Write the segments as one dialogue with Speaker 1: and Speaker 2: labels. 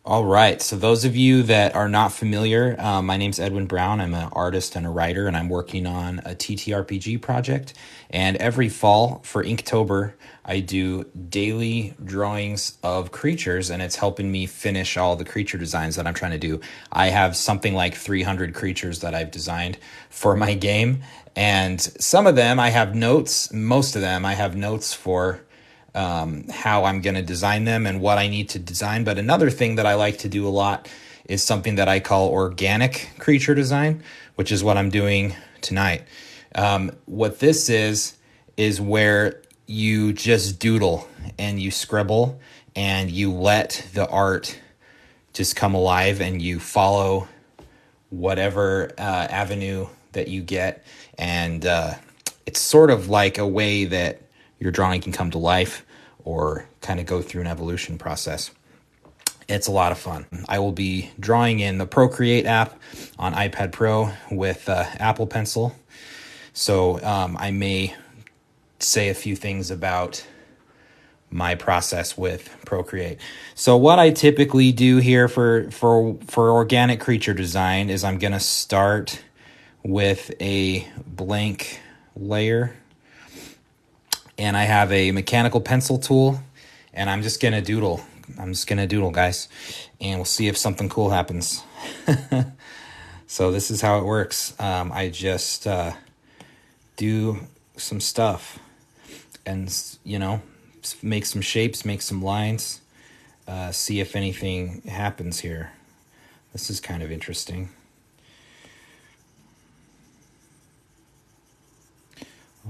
Speaker 1: All right, so those of you that are not familiar, my name's Edwin Brown. I'm an artist and a writer, and I'm working on a TTRPG project. And every fall for Inktober, I do daily drawings of creatures, and it's helping me finish all the creature designs that I'm trying to do. I have something like 300 creatures that I've designed for my game, and some of them I have notes. Most of them I have notes for how I'm going to design them and what I need to design. But another thing that I like to do a lot is something that I call organic creature design, which is what I'm doing tonight. What this is where you just doodle and you scribble and you let the art just come alive and you follow whatever avenue that you get. And it's sort of like a way that your drawing can come to life or kind of go through an evolution process. It's a lot of fun. I will be drawing in the Procreate app on iPad Pro with Apple Pencil. So I may say a few things about my process with Procreate. So what I typically do here for organic creature design is I'm going to start with a blank layer. And I have a mechanical pencil tool, and I'm just going to doodle. I'm just going to doodle, guys, and we'll see if something cool happens. So this is how it works. I just do some stuff and, make some shapes, make some lines, see if anything happens here. This is kind of interesting.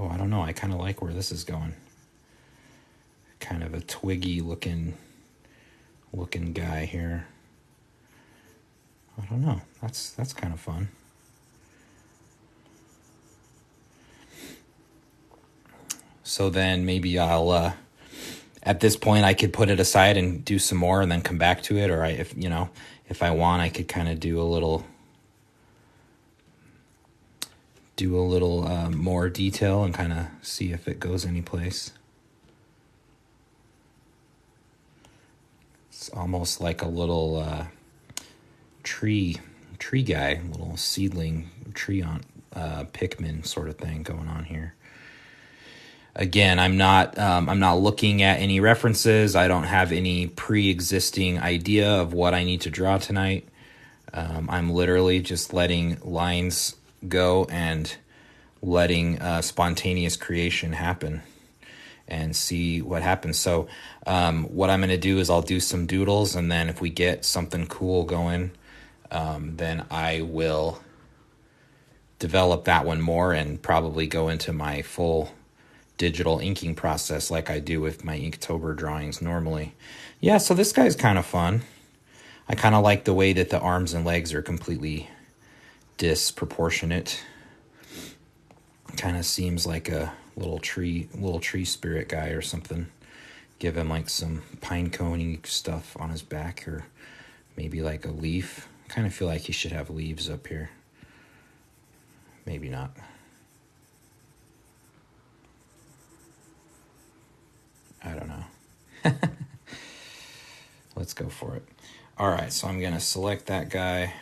Speaker 1: Oh, I don't know. I kind of like where this is going. Kind of a twiggy looking guy here. I don't know. That's kind of fun. So then maybe I'll at this point I could put it aside and do some more and then come back to it, or if I want, I could kind of do a little more detail and kind of see if it goes anyplace. It's almost like a little tree guy, little seedling tree on Pikmin sort of thing going on here. Again, I'm not looking at any references. I don't have any pre-existing idea of what I need to draw tonight. I'm literally just letting lines go and letting spontaneous creation happen and see what happens. So what I'm going to do is I'll do some doodles, and then if we get something cool going, then I will develop that one more and probably go into my full digital inking process like I do with my Inktober drawings normally. Yeah, so this guy's kind of fun. I kind of like the way that the arms and legs are completely disproportionate. Kind of seems like a little tree spirit guy or something. Give him like some pine cone-y stuff on his back, or maybe like a leaf. Kind of feel like he should have leaves up here. Maybe not. I don't know. Let's go for it. All right, so I'm going to select that guy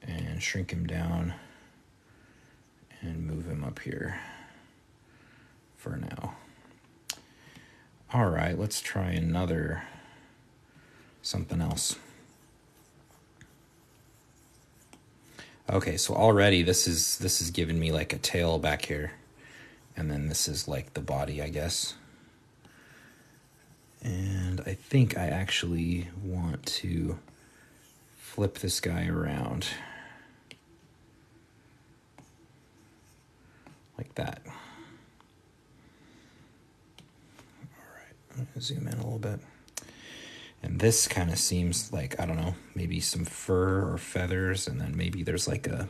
Speaker 1: and shrink him down and move him up here for now. All right, let's try something else. Okay, so already this is giving me like a tail back here, and then this is like the body, I guess. And I think I actually want to flip this guy around like that. All right, I'm gonna zoom in a little bit. And this kind of seems like, I don't know, maybe some fur or feathers, and then maybe there's like a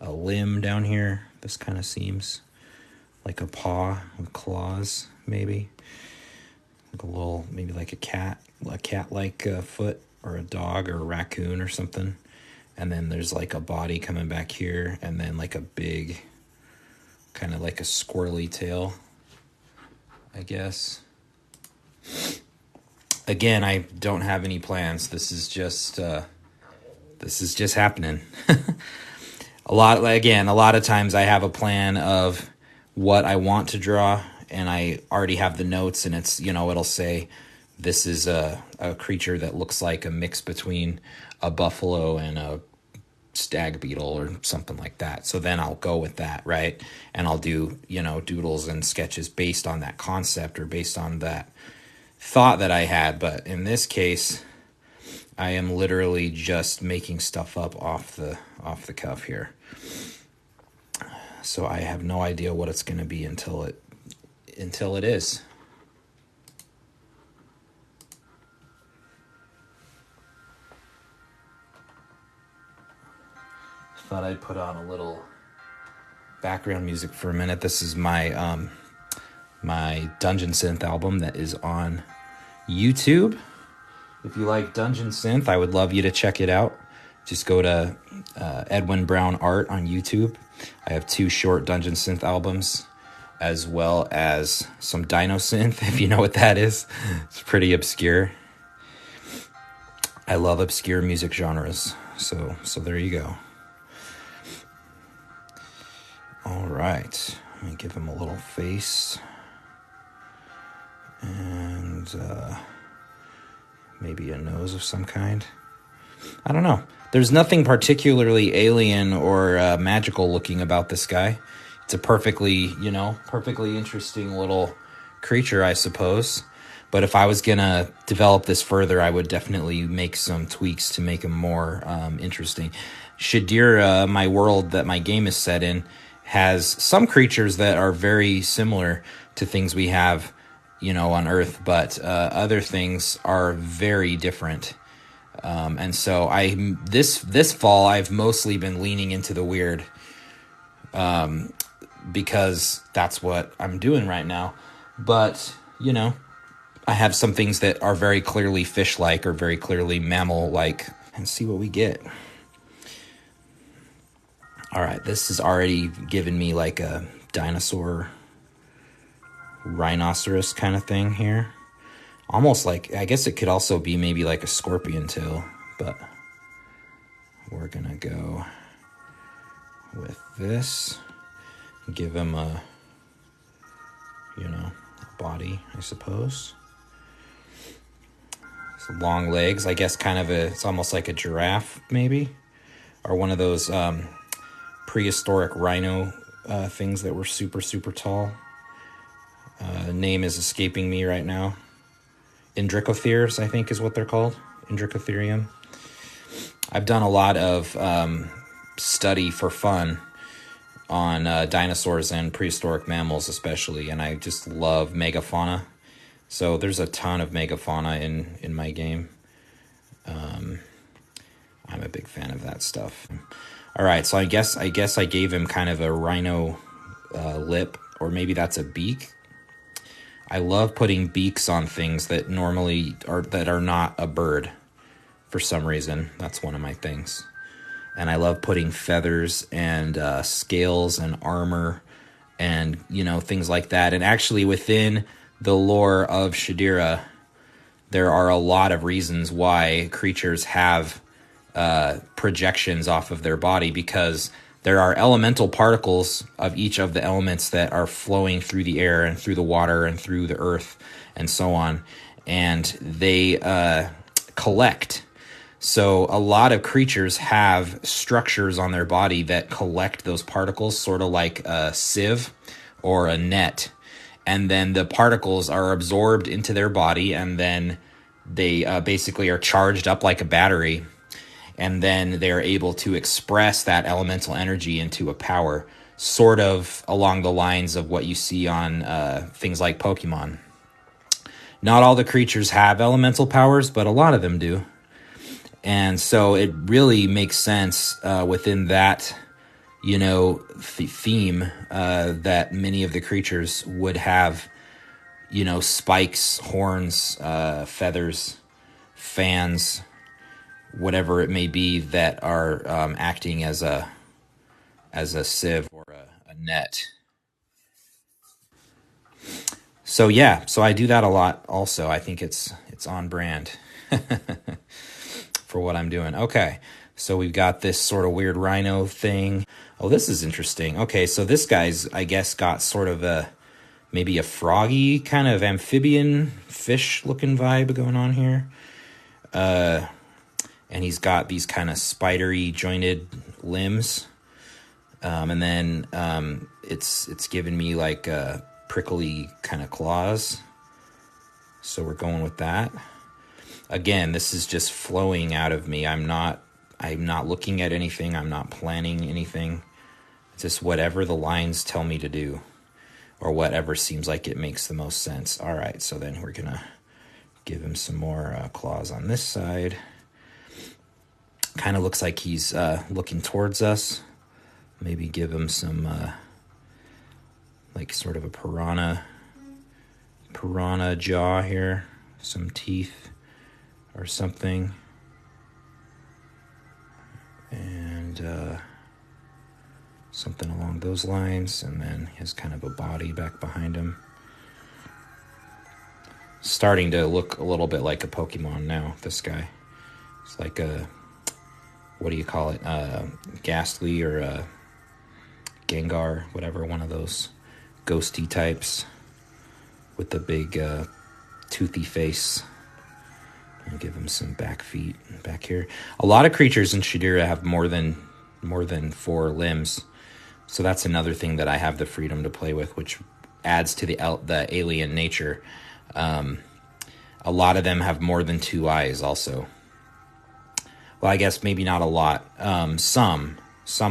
Speaker 1: limb down here. This kind of seems like a paw with claws, maybe. Like a little, maybe like a cat-like foot, or a dog or a raccoon or something. And then there's like a body coming back here, and then like a big, kind of like a squirrely tail, I guess. again, I don't have any plans. This is just happening. A lot of times I have a plan of what I want to draw, and I already have the notes, and it's, it'll say this is a creature that looks like a mix between a buffalo and a stag beetle or something like that. So then I'll go with that, right? And I'll do, doodles and sketches based on that concept or based on that thought that I had. But in this case, I am literally just making stuff up off the cuff here. So I have no idea what it's going to be until it is. Thought I'd put on a little background music for a minute. This is my my Dungeon Synth album that is on YouTube. If you like Dungeon Synth, I would love you to check it out. Just go to Edwin Brown Art on YouTube. I have 2 short Dungeon Synth albums, as well as some Dino Synth, if you know what that is. It's pretty obscure. I love obscure music genres, so there you go. All right, let me give him a little face, and maybe a nose of some kind. I don't know. There's nothing particularly alien or magical looking about this guy. It's a perfectly interesting little creature, I suppose. But if I was going to develop this further, I would definitely make some tweaks to make him more interesting. Shadira, my world that my game is set in, has some creatures that are very similar to things we have, on Earth, but other things are very different. And so this fall I've mostly been leaning into the weird, because that's what I'm doing right now. But I have some things that are very clearly fish-like or very clearly mammal-like, and see what we get. All right, this has already given me like a dinosaur, rhinoceros kind of thing here. Almost like, I guess it could also be maybe like a scorpion tail, but we're gonna go with this. Give him a body, I suppose. So long legs, I guess it's almost like a giraffe maybe, or one of those prehistoric rhino things that were super, super tall. The name is escaping me right now. Indricotheres, I think is what they're called. Indricotherium. I've done a lot of study for fun on dinosaurs and prehistoric mammals especially, and I just love megafauna. So there's a ton of megafauna in my game. I'm a big fan of that stuff. All right, so I guess I gave him kind of a rhino lip, or maybe that's a beak. I love putting beaks on things that normally are not a bird for some reason. That's one of my things. And I love putting feathers and scales and armor and, things like that. And actually within the lore of Shadira, there are a lot of reasons why creatures have projections off of their body, because there are elemental particles of each of the elements that are flowing through the air and through the water and through the earth and so on. And they collect. So a lot of creatures have structures on their body that collect those particles, sort of like a sieve or a net. And then the particles are absorbed into their body, and then they basically are charged up like a battery. And then they're able to express that elemental energy into a power, sort of along the lines of what you see on things like Pokemon. Not all the creatures have elemental powers, but a lot of them do. And so it really makes sense within that, theme that many of the creatures would have, spikes, horns, feathers, fans, whatever it may be, that are acting as a sieve or a net. So I do that a lot also. I think it's It's on brand for what I'm doing. Okay, so we've got this sort of weird rhino thing. Oh, this is interesting. Okay, so this guy's, I guess, got sort of a, maybe a froggy kind of amphibian fish looking vibe going on here. And he's got these kind of spidery jointed limbs. And then it's given me like prickly kind of claws. So we're going with that. Again, this is just flowing out of me. I'm not looking at anything. I'm not planning anything. It's just whatever the lines tell me to do, or whatever seems like it makes the most sense. All right, so then we're gonna give him some more claws on this side. Kind of looks like he's looking towards us. Maybe give him some like sort of a piranha jaw here, some teeth or something. And something along those lines, and then he has kind of a body back behind him. Starting to look a little bit like a Pokemon now, this guy. It's like a, what do you call it? Ghastly or a Gengar, whatever, one of those ghosty types with the big toothy face. And give him some back feet back here. A lot of creatures in Shadira have more than 4 limbs. So that's another thing that I have the freedom to play with, which adds to the alien nature. A lot of them have more than 2 eyes also. Well, I guess maybe not a lot. Some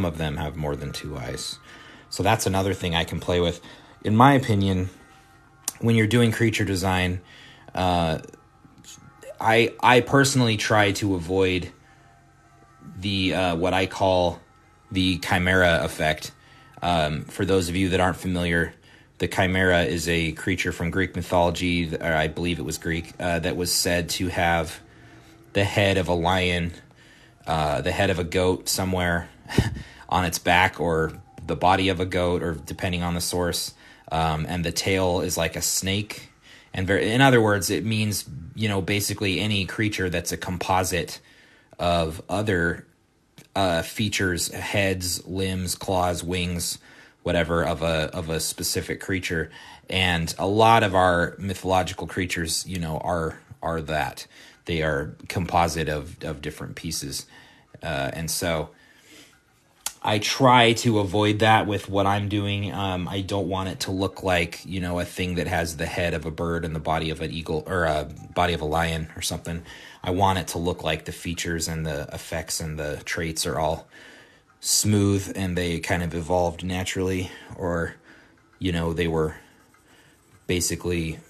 Speaker 1: of them have more than 2 eyes. So that's another thing I can play with. In my opinion, when you're doing creature design, I personally try to avoid the what I call the chimera effect. For those of you that aren't familiar, the chimera is a creature from Greek mythology, or I believe it was Greek, that was said to have the head of a lion, the head of a goat somewhere on its back, or the body of a goat, or depending on the source, and the tail is like a snake. And in other words, it means, basically any creature that's a composite of other features, heads, limbs, claws, wings, whatever, of a specific creature. And a lot of our mythological creatures, are that. They are composite of different pieces. And so I try to avoid that with what I'm doing. I don't want it to look like, a thing that has the head of a bird and the body of an eagle, or a body of a lion or something. I want it to look like the features and the effects and the traits are all smooth and they kind of evolved naturally, or, they were basically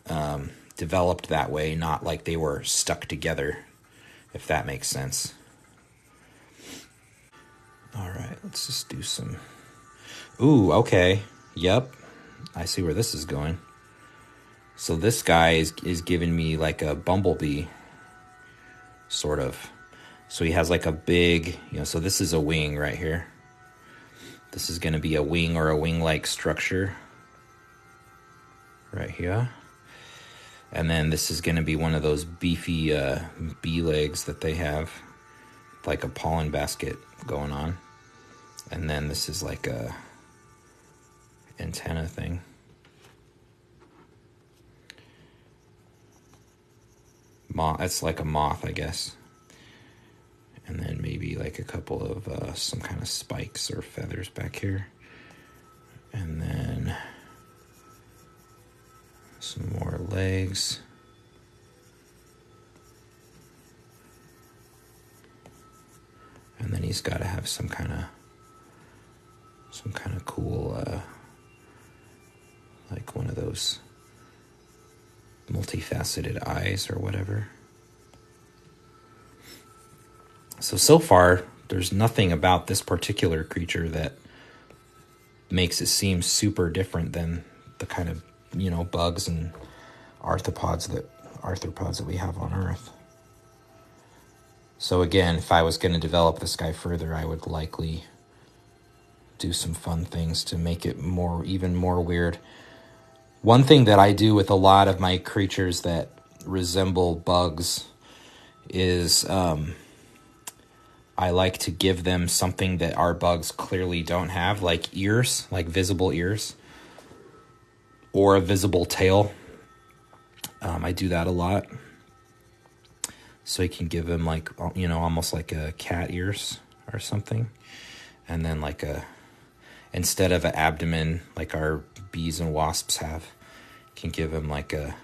Speaker 1: developed that way, not like they were stuck together, if that makes sense. All right, let's just do some... Ooh, okay. Yep. I see where this is going. So this guy is giving me like a bumblebee, sort of. So he has like a big, so this is a wing right here. This is going to be a wing or a wing-like structure right here. And then this is going to be one of those beefy bee legs that they have, like a pollen basket going on. And then this is like a antenna thing. It's like a moth, I guess. And then maybe like a couple of some kind of spikes or feathers back here. And then some more legs. And then he's got to have some kind of cool, like one of those multifaceted eyes or whatever. So far, there's nothing about this particular creature that makes it seem super different than the kind of, bugs and arthropods that we have on Earth. So again, if I was going to develop this guy further, I would likely do some fun things to make it even more weird. One thing that I do with a lot of my creatures that resemble bugs is I like to give them something that our bugs clearly don't have, like ears, like visible ears, or a visible tail. I do that a lot. So you can give them like, you know, almost like a cat ears or something. And then like instead of an abdomen like our bees and wasps have, you can give them like a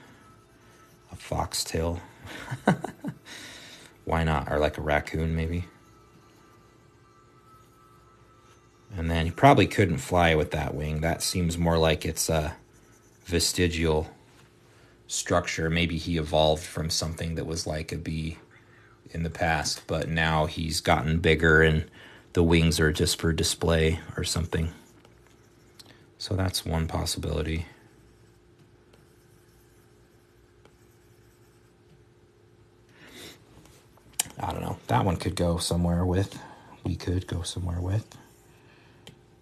Speaker 1: foxtail. Why not? Or like a raccoon maybe. And then he probably couldn't fly with that wing. That seems more like it's a vestigial structure. Maybe he evolved from something that was like a bee in the past, but now he's gotten bigger and the wings are just for display or something. So that's one possibility. I don't know. That one could go somewhere with. We could go somewhere with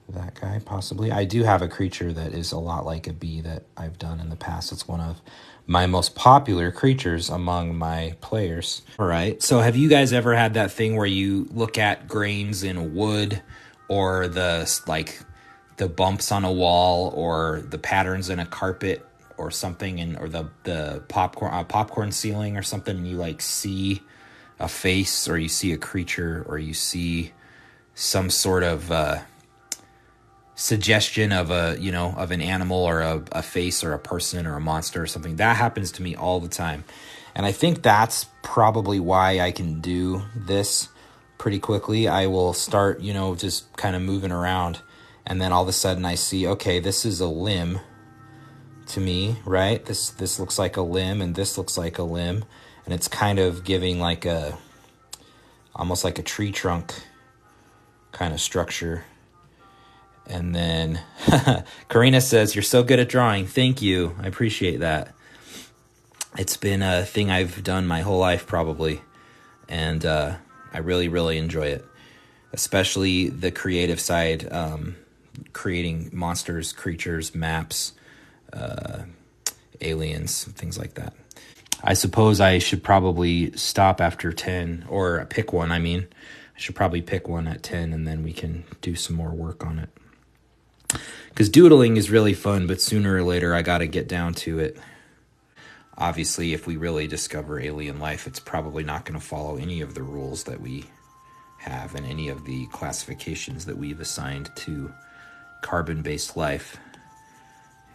Speaker 1: that guy, possibly. I do have a creature that is a lot like a bee that I've done in the past. It's one of my most popular creatures among my players. All right. So have you guys ever had that thing where you look at grains in wood, or the bumps on a wall, or the patterns in a carpet or something, and or the popcorn ceiling or something, and you like see a face, or you see a creature, or you see some sort of suggestion of of an animal, or a face, or a person, or a monster, or something. That happens to me all the time. And I think that's probably why I can do this pretty quickly. I will start, just kind of moving around, and then all of a sudden I see, okay, this is a limb to me, right? This looks like a limb, and this looks like a limb, and it's kind of giving like almost like a tree trunk kind of structure. And then Karina says, "You're so good at drawing." Thank you. I appreciate that. It's been a thing I've done my whole life probably. And I really, really enjoy it. Especially the creative side, creating monsters, creatures, maps, aliens, things like that. I suppose I should probably stop after 10, or pick one, I should probably pick one at 10, and then we can do some more work on it. Because doodling is really fun, but sooner or later I got to get down to it. Obviously, if we really discover alien life, it's probably not going to follow any of the rules that we have and any of the classifications that we've assigned to carbon-based life.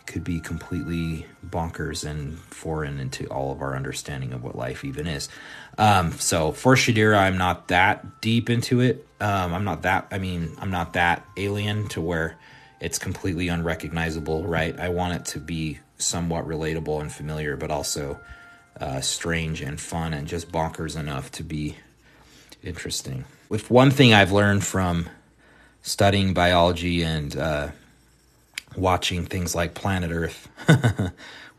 Speaker 1: It could be completely bonkers and foreign into all of our understanding of what life even is. So for Shadira, I'm not that deep into it. I'm not that alien to where it's completely unrecognizable, right? I want it to be somewhat relatable and familiar, but also strange and fun and just bonkers enough to be interesting. With one thing I've learned from studying biology and watching things like Planet Earth,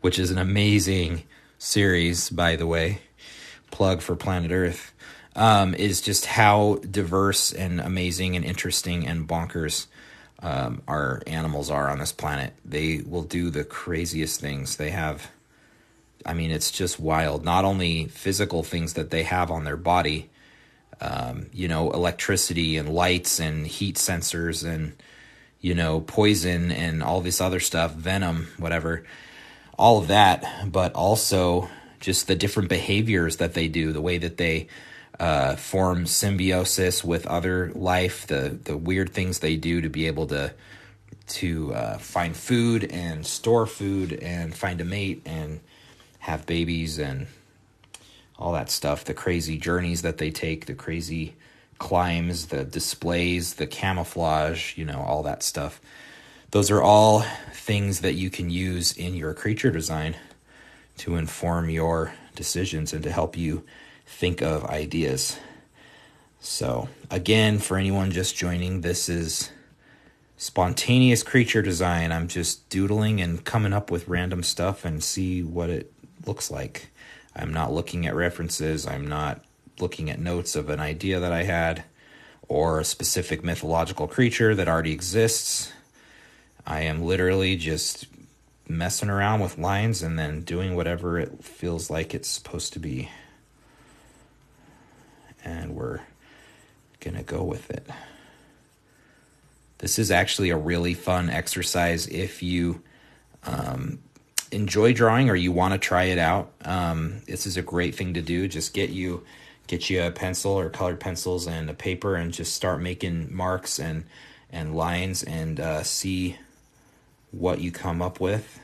Speaker 1: which is an amazing series, by the way, plug for Planet Earth, is just how diverse and amazing and interesting and bonkers our animals are on this planet. They will do the craziest things. They have, it's just wild. Not only physical things that they have on their body, electricity and lights and heat sensors and, poison and all this other stuff, venom, whatever, all of that, but also just the different behaviors that they do, the way that they form symbiosis with other life, the weird things they do to be able to find food and store food and find a mate and have babies and all that stuff, the crazy journeys that they take, the crazy climbs, the displays, the camouflage, all that stuff. Those are all things that you can use in your creature design to inform your decisions and to help you think of ideas. So again, for anyone just joining, this is spontaneous creature design. I'm just doodling and coming up with random stuff and see what it looks like. I'm not looking at references. I'm not looking at notes of an idea that I had or a specific mythological creature that already exists. I am literally just messing around with lines and then doing whatever it feels like it's supposed to be. And we're going to go with it. This is actually a really fun exercise if you enjoy drawing or you want to try it out. This is a great thing to do. Just get you a pencil or colored pencils and a paper and just start making marks and lines and see what you come up with.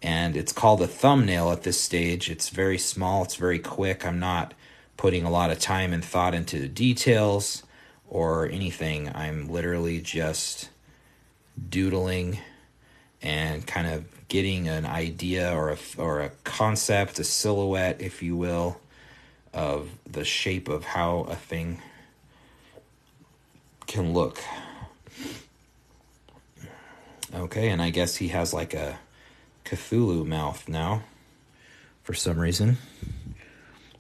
Speaker 1: And it's called a thumbnail at this stage. It's very small. It's very quick. I'm not putting a lot of time and thought into the details or anything. I'm literally just doodling and kind of getting an idea or a concept, a silhouette, if you will, of the shape of how a thing can look. Okay, and I guess he has like a Cthulhu mouth now for some reason.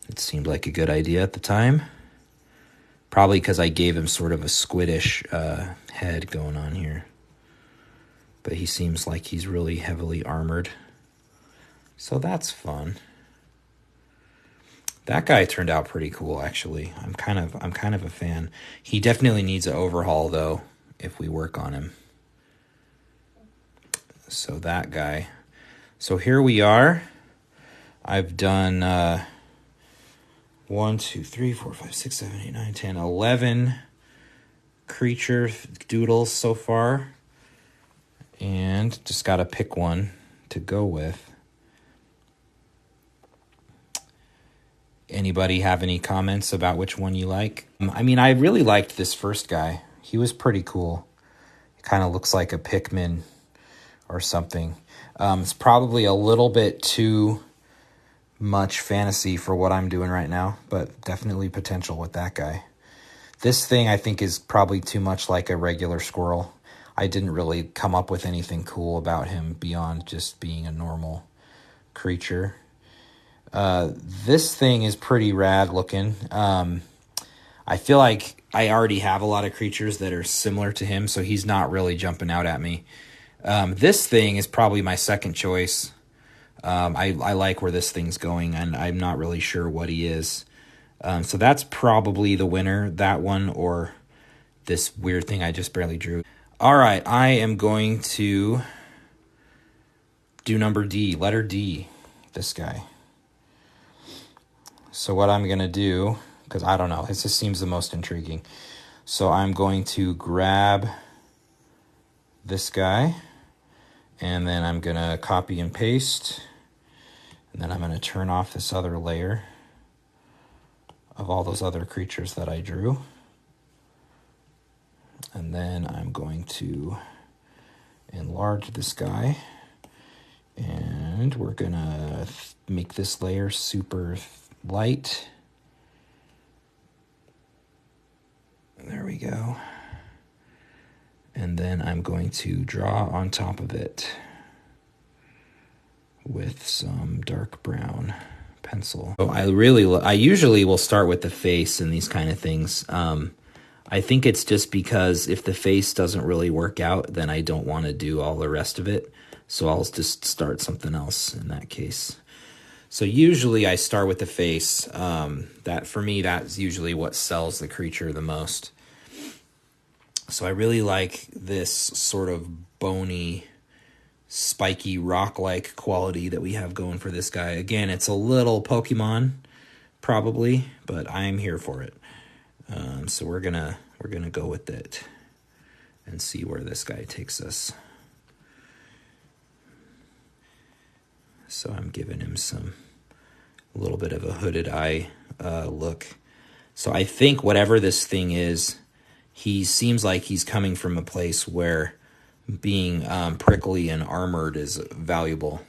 Speaker 1: It seemed like a good idea at the time. Probably because I gave him sort of a squiddish head going on here. But he seems like he's really heavily armored. So that's fun. That guy turned out pretty cool, actually. I'm kind of a fan. He definitely needs an overhaul, though, if we work on him. So that guy. So here we are. I've done 1, 2, 3, 4, 5, 6, 7, 8, 9, 10, 11 creature doodles so far. And just got to pick one to go with. Anybody have any comments about which one you like? I mean, I really liked this first guy. He was pretty cool. He kind of looks like a Pikmin or something. It's probably a little bit too much fantasy for what I'm doing right now, but definitely potential with that guy. This thing I think is probably too much like a regular squirrel. I didn't really come up with anything cool about him beyond just being a normal creature. This thing is pretty rad looking. I feel like I already have a lot of creatures that are similar to him, so he's not really jumping out at me. This thing is probably my second choice. I like where this thing's going, and I'm not really sure what he is. So that's probably the winner, that one or this weird thing I just barely drew. All right, I am going to do number D, letter D, this guy. So what I'm going to do, because I don't know, it just seems the most intriguing. So I'm going to grab this guy, and then I'm going to copy and paste, and then I'm going to turn off this other layer of all those other creatures that I drew. And then I'm going to enlarge this guy, and we're going to make this layer super light. There we go. And then I'm going to draw on top of it with some dark brown pencil. So I usually will start with the face and these kind of things. I think it's just because if the face doesn't really work out, then I don't want to do all the rest of it. So I'll just start something else in that case. So usually I start with the face. That for me, that's usually what sells the creature the most. So I really like this sort of bony, spiky, rock-like quality that we have going for this guy. Again, it's a little Pokemon, probably, but I'm here for it. So we're gonna go with it and see where this guy takes us. So I'm giving him a little bit of a hooded eye look. So I think whatever this thing is, he seems like he's coming from a place where being prickly and armored is valuable.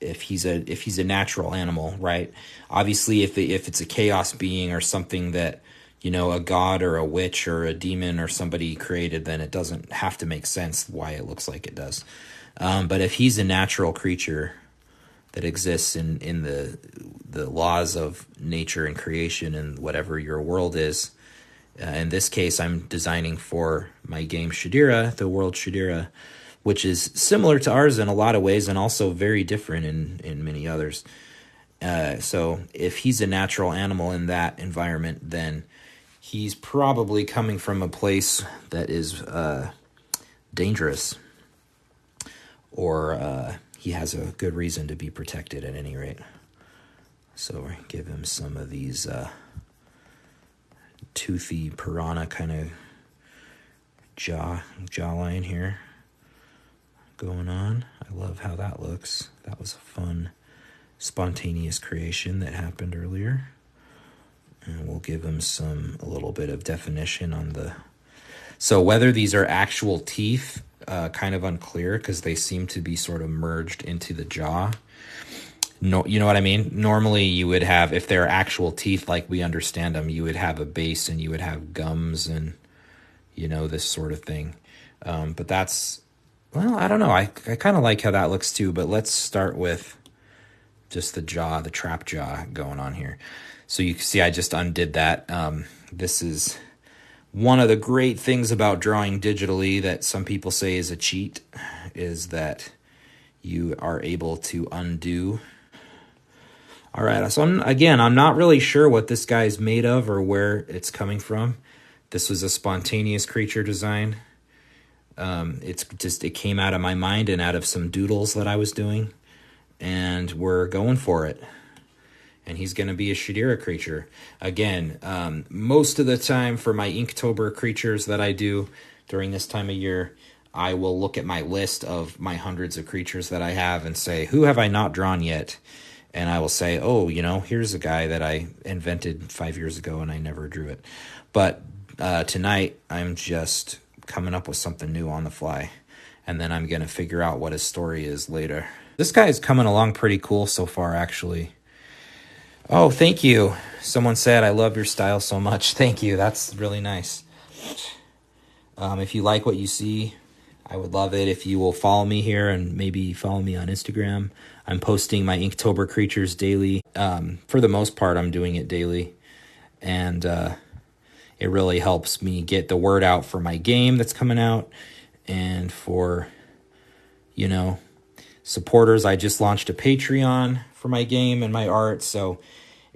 Speaker 1: If he's a natural animal, right? Obviously, if it's a chaos being or something that, you know, a god or a witch or a demon or somebody created, then it doesn't have to make sense why it looks like it does. But if he's a natural creature that exists in the laws of nature and creation and whatever your world is, in this case, I'm designing for my game Shadira, the world Shadira. which is similar to ours in a lot of ways and also very different in many others. So if he's a natural animal in that environment, then he's probably coming from a place that is dangerous, or he has a good reason to be protected at any rate. So we're give him some of these toothy piranha kind of jawline here going on. I love how that looks. That was a fun, spontaneous creation that happened earlier. And we'll give him a little bit of definition on the... So whether these are actual teeth, kind of unclear because they seem to be sort of merged into the jaw. No, you know what I mean? Normally you would have, if they're actual teeth like we understand them, you would have a base and you would have gums and, you know, this sort of thing. But that's, well, I don't know. I kind of like how that looks too, but let's start with just the jaw, the trap jaw going on here. So you can see I just undid that. This is one of the great things about drawing digitally that some people say is a cheat, is that you are able to undo. All right, so I'm not really sure what this guy's made of or where it's coming from. This was a spontaneous creature design. It came out of my mind and out of some doodles that I was doing, and we're going for it. And he's going to be a Shadira creature. Again, most of the time for my Inktober creatures that I do during this time of year, I will look at my list of my hundreds of creatures that I have and say, who have I not drawn yet? And I will say, oh, you know, here's a guy that I invented 5 years ago and I never drew it. But tonight, I'm just coming up with something new on the fly. And then I'm going to figure out what his story is later. This guy is coming along pretty cool so far, actually. Oh, thank you. Someone said, I love your style so much. Thank you. That's really nice. If you like what you see, I would love it if you will follow me here and maybe follow me on Instagram. I'm posting my Inktober creatures daily. For the most part, I'm doing it daily. And it really helps me get the word out for my game that's coming out. And for, you know, supporters, I just launched a Patreon for my game and my art. So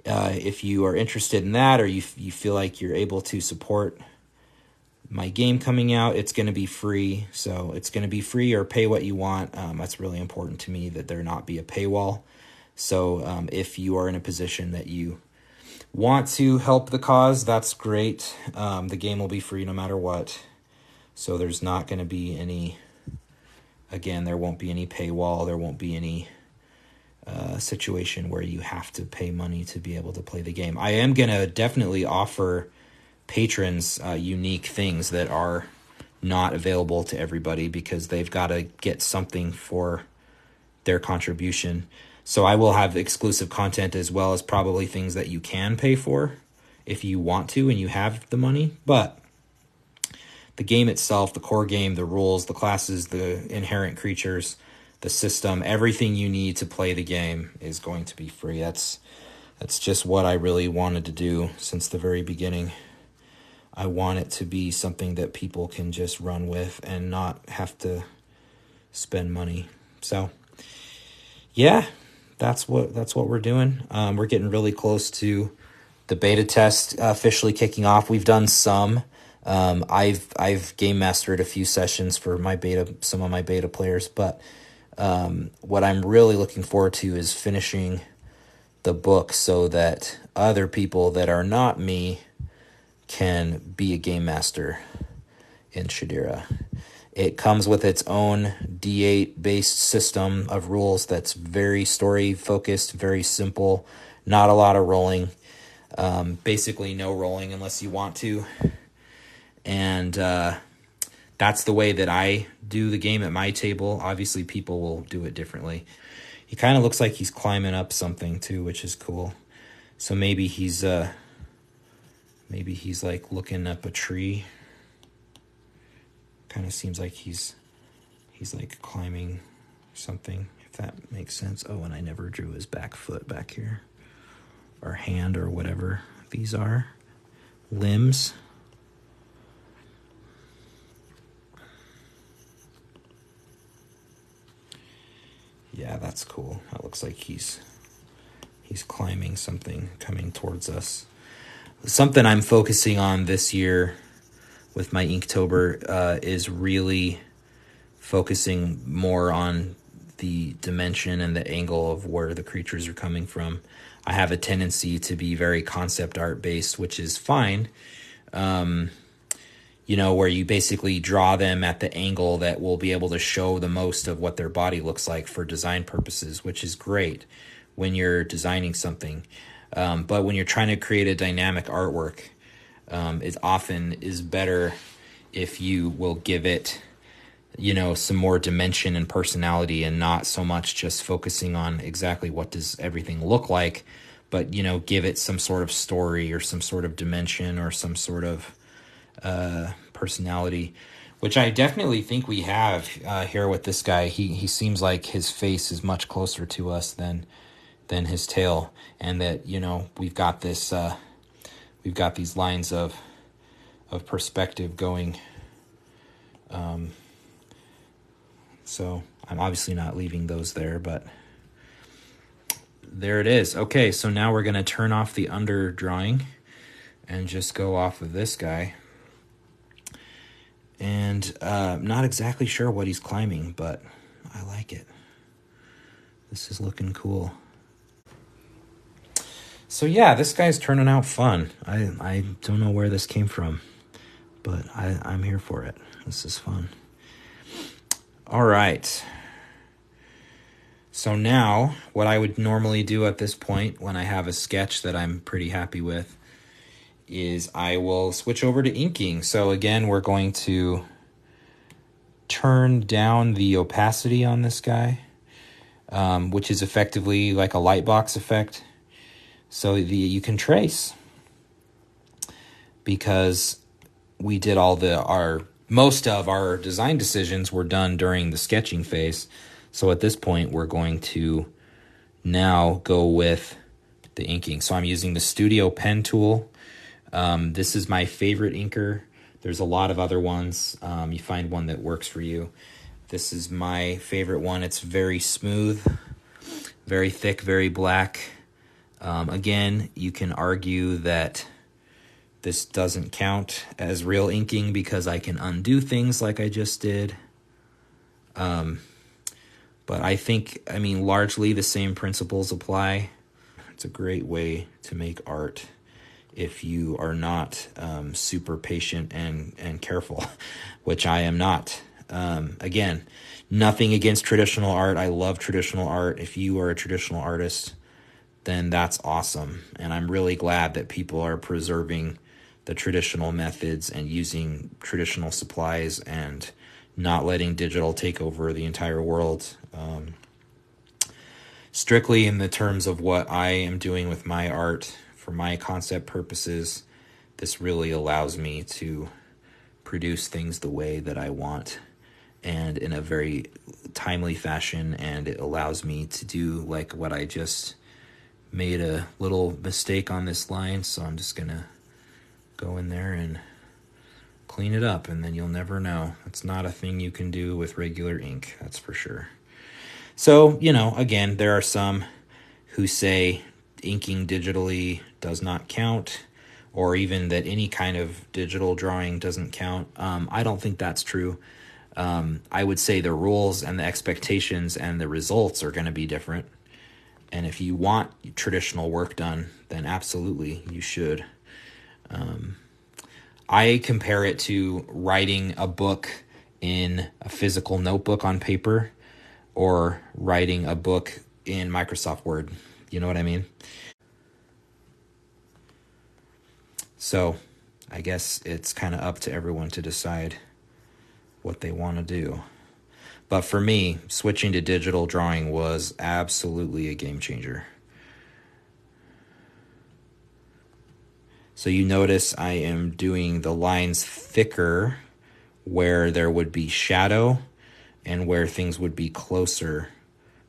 Speaker 1: if you are interested in that, or you feel like you're able to support my game coming out, it's going to be free. So it's going to be free or pay what you want. That's really important to me, that there not be a paywall. So if you are in a position that you want to help the cause, that's great. The game will be free no matter what. So there's not going to be any, again, there won't be any paywall. There won't be any situation where you have to pay money to be able to play the game. I am going to definitely offer patrons unique things that are not available to everybody, because they've got to get something for their contribution. So I will have exclusive content as well as probably things that you can pay for if you want to and you have the money. But the game itself, the core game, the rules, the classes, the inherent creatures, the system, everything you need to play the game is going to be free. That's just what I really wanted to do since the very beginning. I want it to be something that people can just run with and not have to spend money. So, yeah, that's what we're doing. We're getting really close to the beta test officially kicking off. We've done some. I've game mastered a few sessions for some of my beta players, but what I'm really looking forward to is finishing the book so that other people that are not me can be a game master in Shadira. It comes with its own D8 based system of rules that's very story focused, very simple, not a lot of rolling, basically no rolling unless you want to. And that's the way that I do the game at my table. Obviously people will do it differently. He kind of looks like he's climbing up something too, which is cool. So maybe he's like looking up a tree. Kind of seems like he's like climbing something, if that makes sense. Oh, and I never drew his back foot back here, or hand, or whatever these are. Limbs. Yeah, that's cool. That looks like he's climbing something coming towards us. Something I'm focusing on this year with my Inktober is really focusing more on the dimension and the angle of where the creatures are coming from. I have a tendency to be very concept art based, which is fine. You know, where you basically draw them at the angle that will be able to show the most of what their body looks like for design purposes, which is great when you're designing something. But when you're trying to create a dynamic artwork, it often is better if you will give it, you know, some more dimension and personality, and not so much just focusing on exactly what does everything look like, but, you know, give it some sort of story or some sort of dimension or some sort of personality, which I definitely think we have here with this guy. He seems like his face is much closer to us than his tail, and that, you know, we've got this we've got these lines of perspective going. So I'm obviously not leaving those there, but there it is. Okay, so now we're going to turn off the under drawing and just go off of this guy. And I'm not exactly sure what he's climbing, but I like it. This is looking cool. So yeah, this guy's turning out fun. I don't know where this came from, but I'm here for it. This is fun. All right. So now, what I would normally do at this point when I have a sketch that I'm pretty happy with is I will switch over to inking. So again, we're going to turn down the opacity on this guy, which is effectively like a lightbox effect. So you can trace, because we did most of our design decisions were done during the sketching phase. So at this point, we're going to now go with the inking. So I'm using the Studio Pen tool. This is my favorite inker. There's a lot of other ones. You find one that works for you. This is my favorite one. It's very smooth, very thick, very black. Again, you can argue that this doesn't count as real inking because I can undo things like I just did. But I think, largely the same principles apply. It's a great way to make art if you are not super patient and careful, which I am not. Again, nothing against traditional art. I love traditional art. If you are a traditional artist, then that's awesome. And I'm really glad that people are preserving the traditional methods and using traditional supplies and not letting digital take over the entire world. Strictly in the terms of what I am doing with my art for my concept purposes, this really allows me to produce things the way that I want and in a very timely fashion, and it allows me to do like what I just made a little mistake on this line, so I'm just gonna go in there and clean it up, and then you'll never know. It's not a thing you can do with regular ink, that's for sure. So, again, there are some who say inking digitally does not count, or even that any kind of digital drawing doesn't count. I don't think that's true. I would say the rules and the expectations and the results are going to be different. And if you want traditional work done, then absolutely you should. I compare it to writing a book in a physical notebook on paper or writing a book in Microsoft Word. You know what I mean? So I guess it's kind of up to everyone to decide what they want to do. But for me, switching to digital drawing was absolutely a game changer. So you notice I am doing the lines thicker where there would be shadow and where things would be closer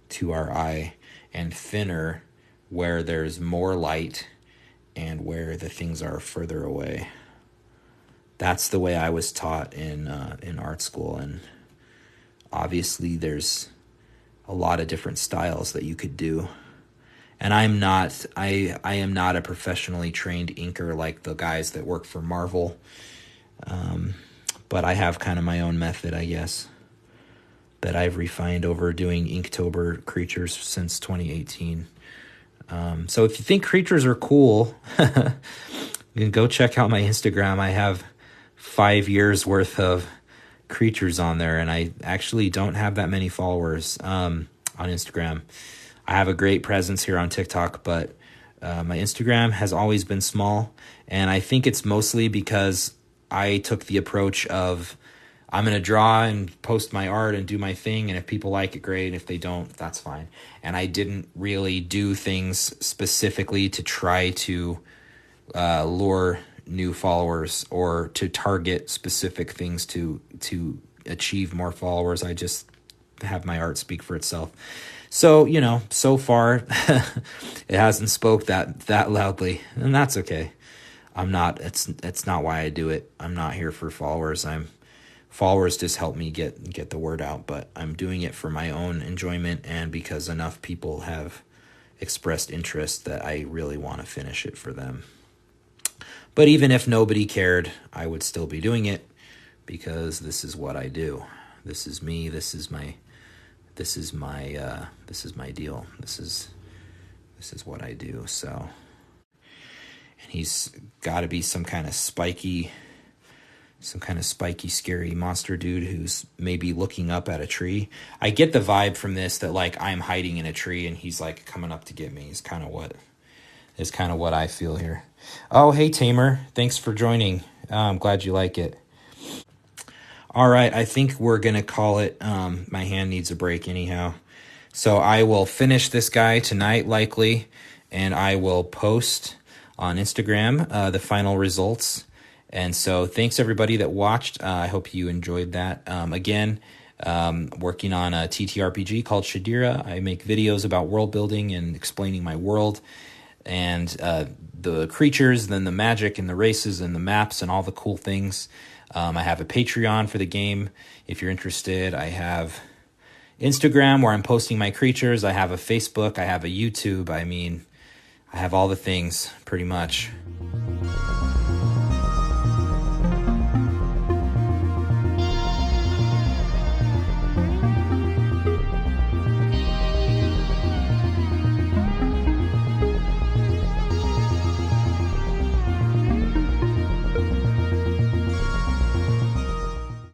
Speaker 1: to our eye, and thinner where there's more light and where the things are further away. That's the way I was taught in art school, and obviously there's a lot of different styles that you could do. And I am not a professionally trained inker like the guys that work for Marvel. But I have kind of my own method, I guess, that I've refined over doing Inktober creatures since 2018. So if you think creatures are cool, you can go check out my Instagram. I have 5 years worth of creatures on there, and I actually don't have that many followers on Instagram. I have a great presence here on TikTok, but my Instagram has always been small, and I think it's mostly because I took the approach of I'm going to draw and post my art and do my thing, and if people like it, great. If they don't, that's fine. And I didn't really do things specifically to try to lure new followers or to target specific things to achieve more followers. I just have my art speak for itself. So, you know, so far it hasn't spoke that loudly, and that's okay. It's not why I do it. I'm not here for followers. Followers just help me get the word out, but I'm doing it for my own enjoyment and because enough people have expressed interest that I really want to finish it for them. But even if nobody cared, I would still be doing it because this is what I do. This is me. This is my deal. This is what I do. So, and he's got to be some kind of spiky, scary monster dude who's maybe looking up at a tree. I get the vibe from this that like I'm hiding in a tree and he's like coming up to get me. Is kind of what I feel here. Oh, hey Tamer, thanks for joining. I'm glad you like it. All right, I think we're gonna call it. My hand needs a break anyhow, so I will finish this guy tonight likely, and I will post on Instagram the final results. And so thanks everybody that watched. I hope you enjoyed that. Again, working on a TTRPG called Shadira. I make videos about world building and explaining my world and the creatures, then the magic and the races and the maps and all the cool things. I have a Patreon for the game if you're interested. I have Instagram where I'm posting my creatures. I have a Facebook. I have a YouTube. I mean, I have all the things pretty much.